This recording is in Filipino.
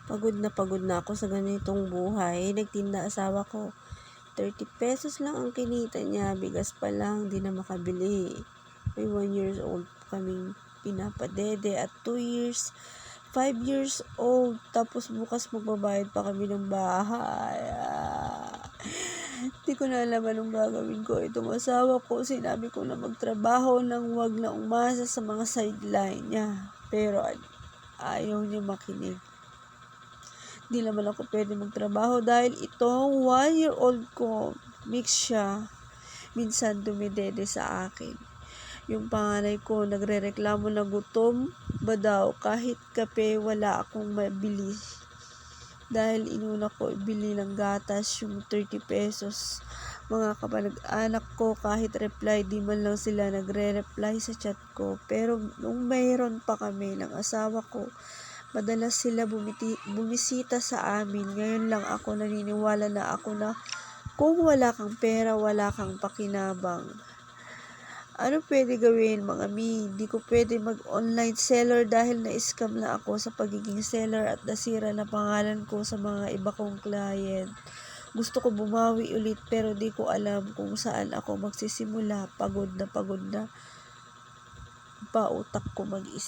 Pagod na ako sa ganitong buhay. Nagtinda asawa ko. 30 pesos lang ang kinita niya. Bigas pa lang, di na makabili. May 1 years old kaming pinapadede at 2 years, 5 years old. Tapos bukas magbabayad pa kami ng bahay. Di ko na alam anong gagawin ko. Itong asawa ko, sinabi ko na magtrabaho nang wag na umasa sa mga sideline niya. Pero ayaw niya makinig. Di naman ako pwede magtrabaho dahil itong 1-year-old ko, mix siya. Minsan dumidede sa akin. Yung panganay ko, nagrereklamo na gutom ba daw kahit kape wala akong mabili. Dahil inuna ko ibili ng gatas yung 30 pesos. Mga kapag-anak ko kahit reply, di man lang sila nagre-reply sa chat ko. Pero nung mayroon pa kami ng asawa ko, madalas sila bumisita sa amin. Ngayon lang ako naniniwala na kung wala kang pera, wala kang pakinabang. Ano pwede gawin, mga mi? Di ko pwede mag-online seller dahil na-scam na ako sa pagiging seller at nasira na pangalan ko sa mga iba kong client. Gusto ko bumawi ulit pero di ko alam kung saan ako magsisimula. Pagod na pa utak ko mag-isip.